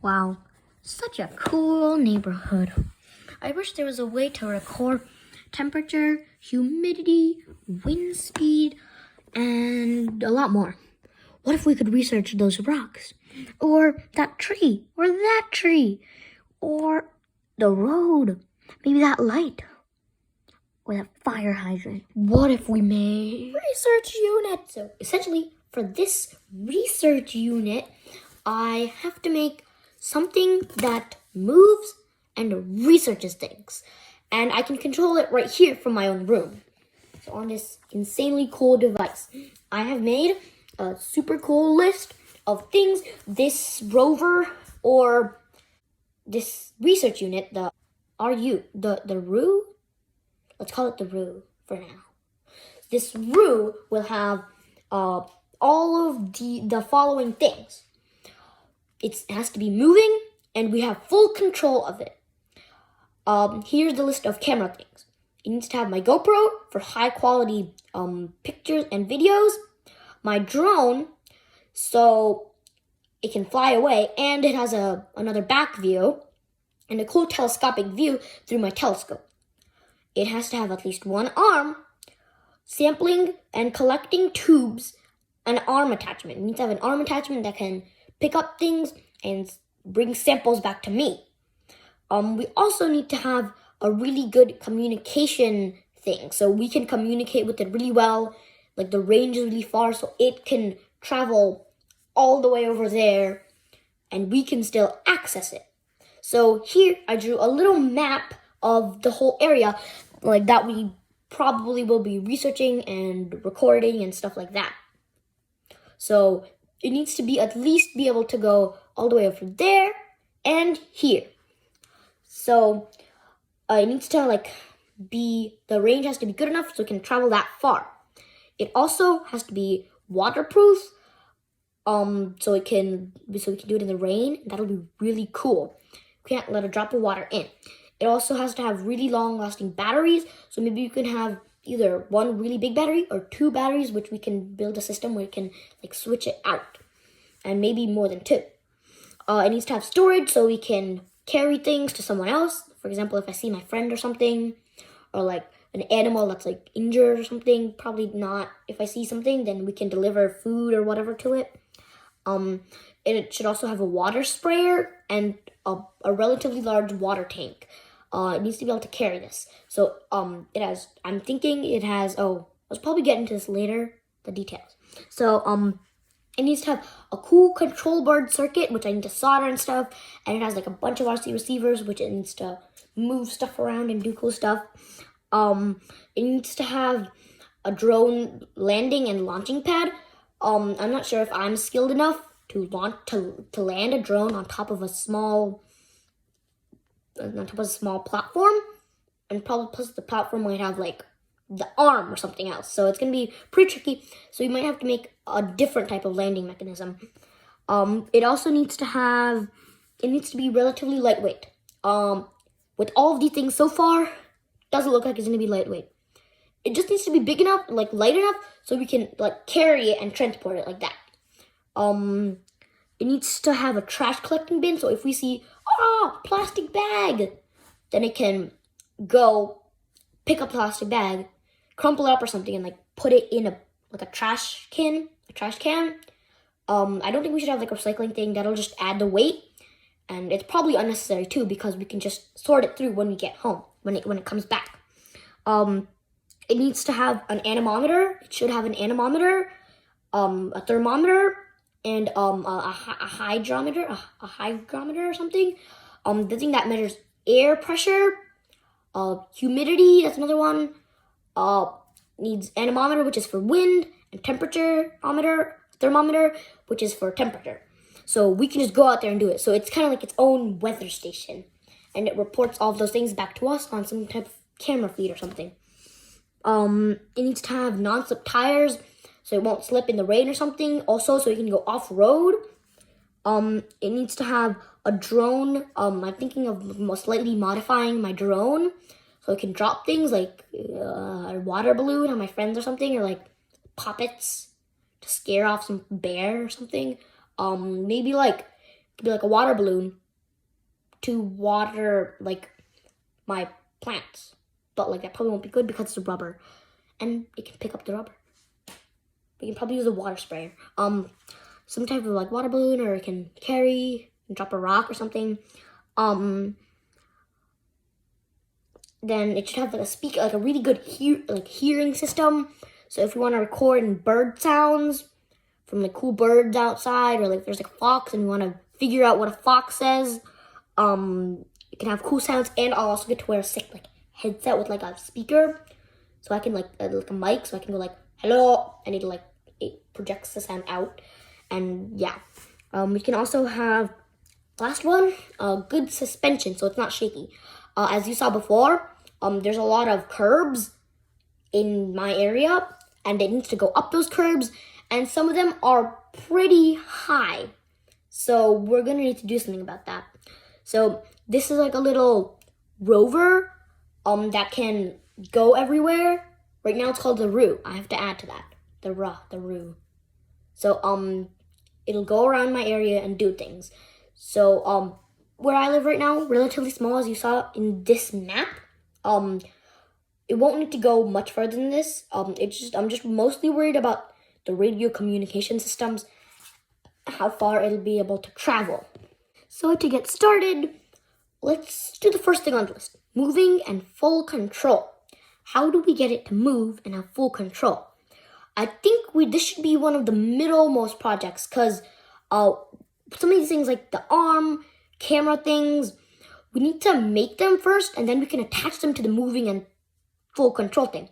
Wow, such a cool neighborhood. I wish there was a way to record temperature, humidity, wind speed, and a lot more. What if we could research those rocks? Or that tree? Or that tree? Or the road? Maybe that light? Or that fire hydrant? What if we made research unit? So essentially, for this research unit, I have to make something that moves and researches things. And I can control it right here from my own room. So on this insanely cool device, I have made a super cool list of things this rover or this research unit, the RU, let's call it the RU for now. This RU will have all of the following things. It has to be moving, and we have full control of it. Here's the list of camera things. It needs to have my GoPro for high quality pictures and videos, my drone so it can fly away, and it has another back view and a cool telescopic view through my telescope. It has to have at least one arm, sampling and collecting tubes, an arm attachment. It needs to have an arm attachment that can pick up things and bring samples back to me. We also need to have a really good communication thing, so we can communicate with it really well. Like the range is really far, so it can travel all the way over there, and we can still access it. So here I drew a little map of the whole area, like that we probably will be researching and recording and stuff like that. So it needs to be at least be able to go all the way over there and here. So it needs to the range has to be good enough so it can travel that far. It also has to be waterproof, so we can do it in the rain. That'll be really cool. We can't let a drop of water in. It also has to have really long-lasting batteries. So maybe you can have either one really big battery or two batteries, which we can build a system where you can switch it out, and maybe more than two. It needs to have storage so we can carry things to someone else. For example, if I see my friend or something, or an animal that's injured or something, probably not. If I see something, then we can deliver food or whatever to it. And it should also have a water sprayer and a relatively large water tank. It needs to be able to carry this. So I'm thinking it has, I'll probably get into this later, the details. So it needs to have a cool control board circuit, which I need to solder and stuff. And it has a bunch of RC receivers, which it needs to move stuff around and do cool stuff. It needs to have a drone landing and launching pad. I'm not sure if I'm skilled enough to land a drone on top of a small platform, and probably plus the platform might have the arm or something else. So it's gonna be pretty tricky. So you might have to make a different type of landing mechanism. It also needs to be relatively lightweight. With all of these things so far, doesn't look like it's gonna be lightweight. It just needs to be big enough, light enough, so we can carry it and transport it like that. It needs to have a trash collecting bin, so if we see plastic bag, then it can go pick up plastic bag, crumple it up or something, and put it in a trash can. I don't think we should have a recycling thing. That'll just add the weight, and it's probably unnecessary too because we can just sort it through when we get home, when it comes back. It needs to have an anemometer. It should have an anemometer, a thermometer, and a hydrometer or something. The thing that measures air pressure, humidity. That's another one. Needs anemometer, which is for wind, and thermometer, which is for temperature. So we can just go out there and do it. So it's kind of its own weather station, and it reports all of those things back to us on some type of camera feed or something. It needs to have non-slip tires, so it won't slip in the rain or something. Also, so you can go off-road. It needs to have a drone. I'm thinking of slightly modifying my drone, so it can drop things like a water balloon on my friends or something, or poppets to scare off some bear or something. Maybe It could be like a water balloon to water like my plants. But like that probably won't be good because it's rubber. And it can pick up the rubber. We can probably use a water sprayer. Some type of like water balloon, or it can carry and drop a rock or something. Then it should have like a speaker, like a really good hearing system. So if we want to record bird sounds from like cool birds outside, or like if there's like a fox and we want to figure out what a fox says, it can have cool sounds. And I'll also get to wear a sick like headset with like a speaker, so I can like a mic, so I can go like hello, and it projects the sound out. And yeah, we can also have last one, good suspension, so it's not shaky. As you saw before, there's a lot of curbs in my area, and it needs to go up those curbs, and some of them are pretty high. So we're gonna need to do something about that. So this is like a little rover that can go everywhere. Right now it's called the Roo. I have to add to that. The Roo. So it'll go around my area and do things. So where I live right now, relatively small, as you saw in this map. It won't need to go much further than this. I'm just mostly worried about the radio communication systems, how far it'll be able to travel. So to get started, let's do the first thing on the list: moving and full control. How do we get it to move and have full control? I think this should be one of the middlemost projects, because some of these things like the arm, camera things, we need to make them first, and then we can attach them to the moving and full control thing.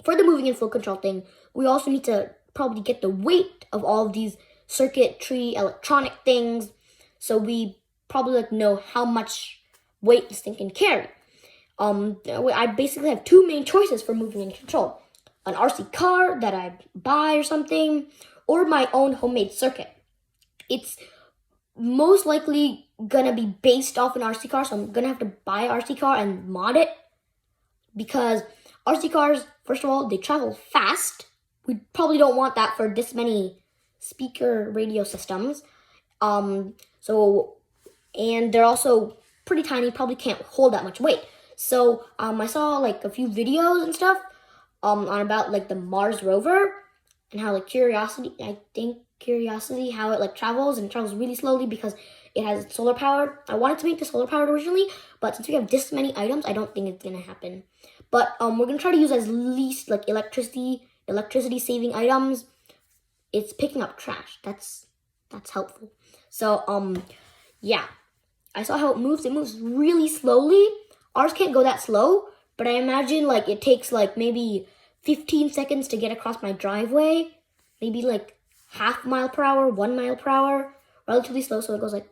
For the moving and full control thing, we also need to probably get the weight of all of these circuitry, electronic things, so we probably know how much weight this thing can carry. I basically have two main choices for moving and control: an RC car that I buy or something, or my own homemade circuit. It's most likely gonna be based off an RC car, so I'm gonna have to buy an RC car and mod it, because RC cars, first of all, they travel fast. We probably don't want that for this many speaker radio systems. And they're also pretty tiny, probably can't hold that much weight. So I saw like a few videos and stuff on about like the Mars rover, and how like Curiosity, how it like travels, and it travels really slowly because it has solar power. I wanted to make the solar powered originally, but since we have this many items, I don't think it's gonna happen. But we're gonna try to use as least like electricity saving items. It's picking up trash. That's helpful. So yeah, I saw how it moves. It moves really slowly. Ours can't go that slow, but I imagine like it takes like maybe 15 seconds to get across my driveway. Maybe like half mile per hour, 1 mile per hour, relatively slow. So it goes like,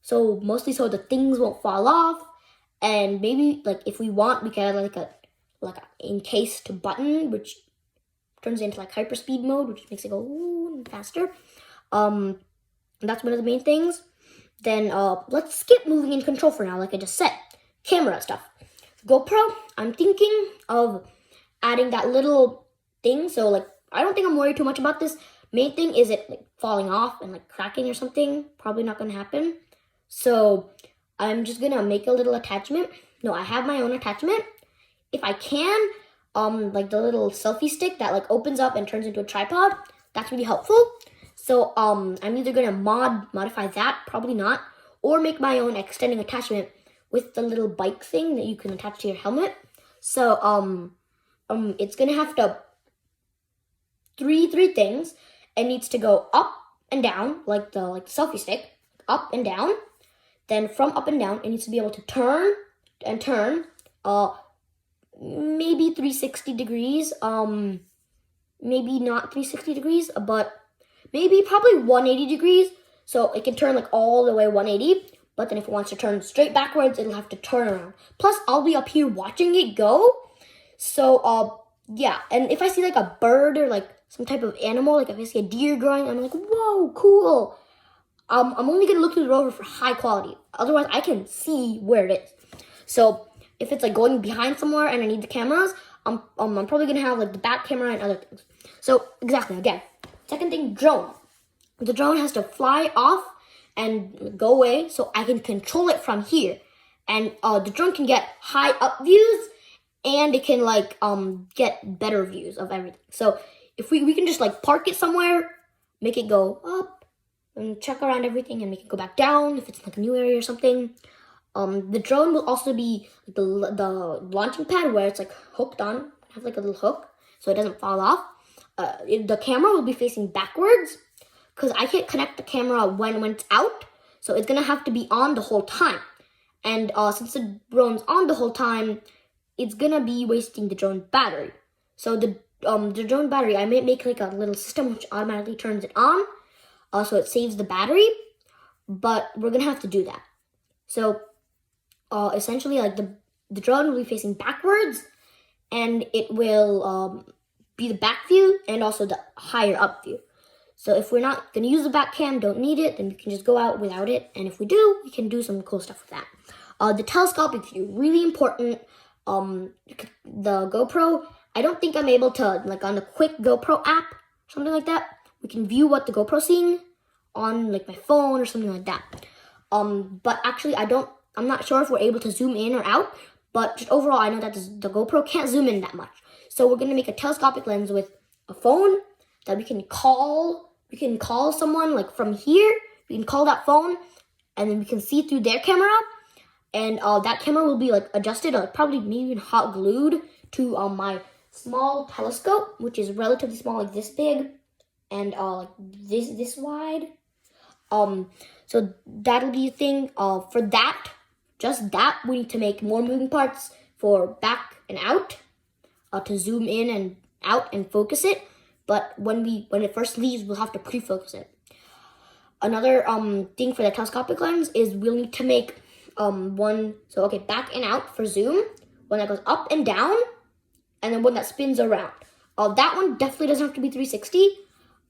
so mostly so the things won't fall off. And maybe like if we want, we can add like a encased button, which turns into like hyperspeed mode, which makes it go faster. That's one of the main things. Then let's skip moving and control for now, like I just said. Camera stuff. GoPro, I'm thinking of adding that little thing. So like, I don't think I'm worried too much about this. Main thing is it like falling off and like cracking or something. Probably not gonna happen. So I'm just gonna make a little attachment. No, I have my own attachment. If I can, like the little selfie stick that like opens up and turns into a tripod, that's really helpful. So I'm either gonna modify that, probably not, or make my own extending attachment with the little bike thing that you can attach to your helmet. So it's gonna have to three things. It needs to go up and down, like the selfie stick, up and down. Then from up and down, it needs to be able to turn, maybe 360 degrees. Maybe not 360 degrees, but maybe probably 180 degrees. So it can turn like all the way 180. But then if it wants to turn straight backwards, it'll have to turn around. Plus, I'll be up here watching it go. So, yeah. And if I see like a bird or like some type of animal, like if I see a deer growing, I'm like, whoa, cool. I'm only going to look through the rover for high quality. Otherwise, I can see where it is. So if it's like going behind somewhere and I need the cameras, I'm probably going to have like the back camera and other things. So exactly, again. Second thing, drone. the drone has to fly off and go away so I can control it from here. And the drone can get high up views, and it can like get better views of everything. So if we can just like park it somewhere, make it go up and check around everything and make it go back down if it's like a new area or something. The drone will also be the launching pad where it's like hooked on, have like a little hook so it doesn't fall off. The camera will be facing backwards because I can't connect the camera when it's out, so it's gonna have to be on the whole time. And since the drone's on the whole time, it's gonna be wasting the drone battery. So the drone battery, I may make like a little system which automatically turns it on, so it saves the battery. But we're gonna have to do that. So essentially, like the drone will be facing backwards, and it will be the back view and also the higher up view. So if we're not gonna use the back cam, don't need it, then we can just go out without it. And if we do, we can do some cool stuff with that. The telescopic view, really important. The GoPro, I don't think I'm able to, like on the quick GoPro app, something like that, we can view what the GoPro's seeing on like my phone or something like that. But actually I'm not sure if we're able to zoom in or out, but just overall I know that the GoPro can't zoom in that much. So we're gonna make a telescopic lens with a phone that we can call someone like from here. We can call that phone and then we can see through their camera. And that camera will be like adjusted, or probably maybe even hot glued to my small telescope, which is relatively small, like this big, and like this wide. So that'll be a thing. For that, just that, we need to make more moving parts for back and out, to zoom in and out and focus it. But when it first leaves, we'll have to pre-focus it. Another thing for the telescopic lens is we'll need to make back and out for zoom, one that goes up and down, and then one that spins around. That one definitely doesn't have to be 360.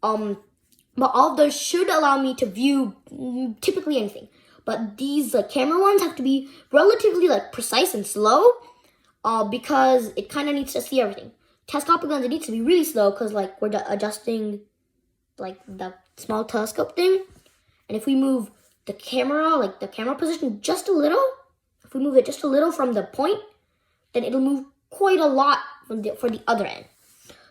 But all of those should allow me to view typically anything. But these camera ones have to be relatively like precise and slow, because it kind of needs to see everything. Telescopic lens, it needs to be really slow because like we're adjusting like the small telescope thing. And if we move the camera position just a little, if we move it just a little from the point, then it'll move quite a lot for the other end.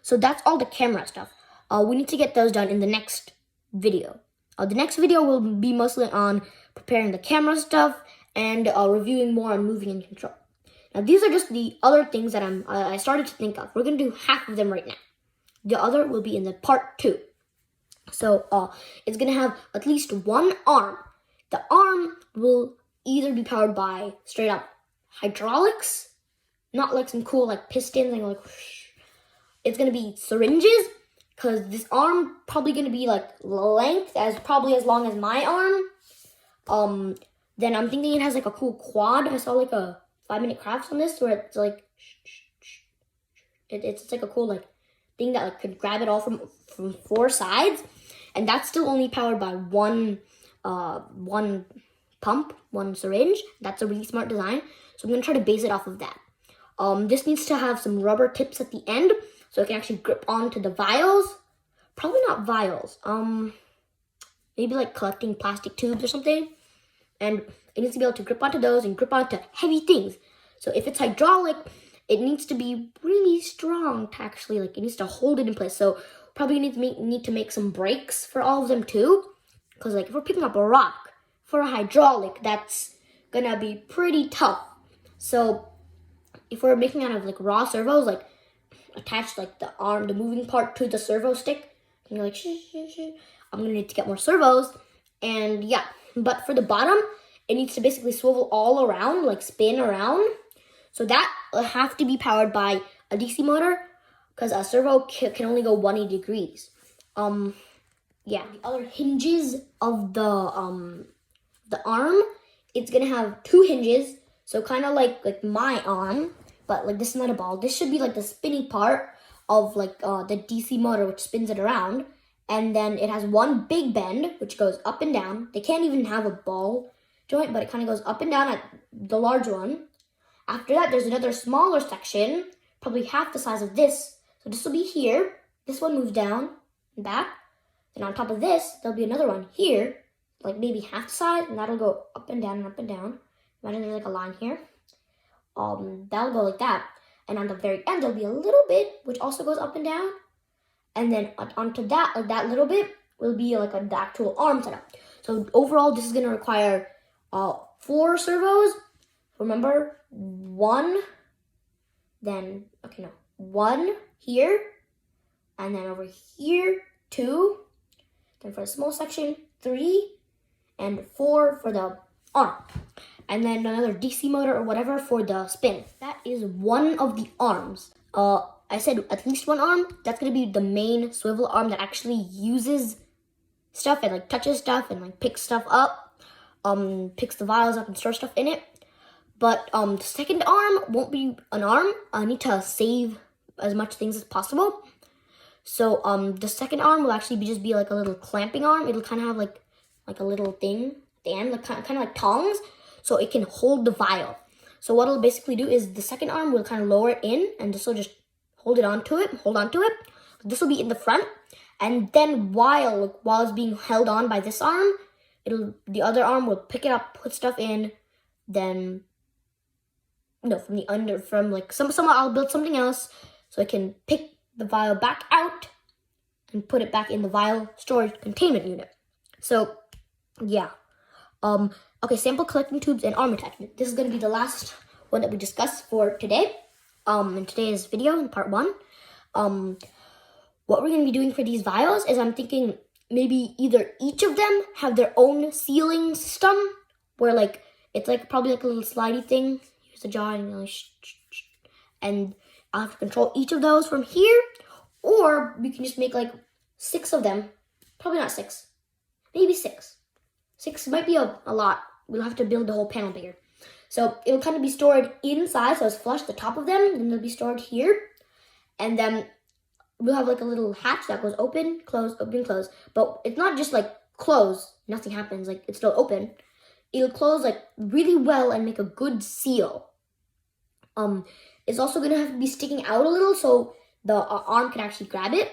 So that's all the camera stuff. We need to get those done in the next video. The next video will be mostly on preparing the camera stuff and reviewing more on moving and control. Now these are just the other things that I started to think of. We're gonna do half of them right now. The other will be in the part 2. So it's gonna have at least one arm. The arm will either be powered by straight up hydraulics, not like some cool like pistons and like whoosh. It's gonna be syringes, because this arm probably gonna be like length as long as my arm. Then I'm thinking it has like a cool quad. I saw like a 5-minute crafts on this where it's like it's like a cool like thing that like could grab it all from 4 sides, and that's still only powered by one pump, one syringe. That's a really smart design. So I'm gonna try to base it off of that. This needs to have some rubber tips at the end so it can actually grip onto the vials. Probably not vials. Maybe like collecting plastic tubes or something. And it needs to be able to grip onto those and grip onto heavy things. So if it's hydraulic, it needs to be really strong to actually it needs to hold it in place. So probably need to make some brakes for all of them too. Because like if we're picking up a rock for a hydraulic, that's gonna be pretty tough. So if we're making out of like raw servos, like attach like the moving part to the servo stick, and you're like I'm gonna need to get more servos. And yeah, but for the bottom, it needs to basically swivel all around, like spin around. So that will have to be powered by a DC motor, because a servo can only go 180 degrees. Yeah, the other hinges of the arm, it's gonna have 2 hinges. So kind of like my arm, but like this is not a ball. This should be like the spinny part of like the DC motor, which spins it around. And then it has one big bend, which goes up and down. They can't even have a ball joint, but it kind of goes up and down at the large one. After that, there's another smaller section, probably half the size of this. So this will be here. This one moves down and back. Then on top of this, there'll be another one here, like maybe half the size, and that'll go up and down and up and down. Imagine there's like a line here. That'll go like that. And on the very end, there'll be a little bit, which also goes up and down. And then onto that, like that little bit, will be like the actual arm setup. So overall, this is gonna require 4 servos. Remember, 1, then, okay, no, 1 here, and then over here, 2, then for the small section, 3, and 4 for the arm. And then another DC motor or whatever for the spin. That is one of the arms. I said at least one arm. That's gonna be the main swivel arm that actually uses stuff and like touches stuff and like picks stuff up, picks the vials up and stores stuff in it. But the second arm won't be an arm. I need to save as much things as possible. So the second arm will actually just be like a little clamping arm. It'll kind of have like a little thing at the end, like kind of like tongs, so it can hold the vial. So what it'll basically do is the second arm will kind of lower it in, and this will just hold onto it. This will be in the front, and then while it's being held on by this arm, the other arm will pick it up, put stuff in, then from like somewhere I'll build something else so I can pick the vial back out and put it back in the vial storage containment unit. So yeah. Okay, sample collecting tubes and arm attachment. This is going to be the last one that we discussed for today. In today's video, in part 1. What we're going to be doing for these vials is I'm thinking maybe either each of them have their own sealing system, where like it's like probably like a little slidey thing. Here's the jar, and I'll have to control each of those from here, or we can just make like 6 of them. Probably not 6, maybe 6. 6 might be a lot. We'll have to build the whole panel bigger. So it'll kind of be stored inside, so it's flush, the top of them, and they'll be stored here. And then we'll have like a little hatch that goes open, close, open, close. But it's not just like close, nothing happens, like it's still open. It'll close like really well and make a good seal. It's also gonna have to be sticking out a little so the arm can actually grab it.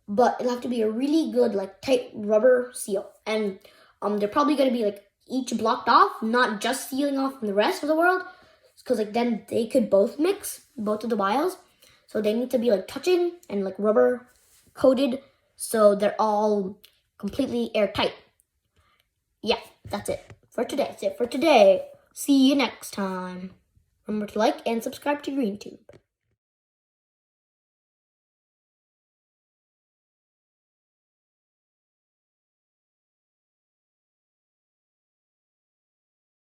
But it'll have to be a really good, like tight rubber seal. And they're probably going to be like each blocked off, not just sealing off from the rest of the world, because like then they could both mix, both of the vials. So they need to be like touching and like rubber coated, so they're all completely airtight. Yeah, that's it for today. See you next time. Remember to like and subscribe to GreenTube.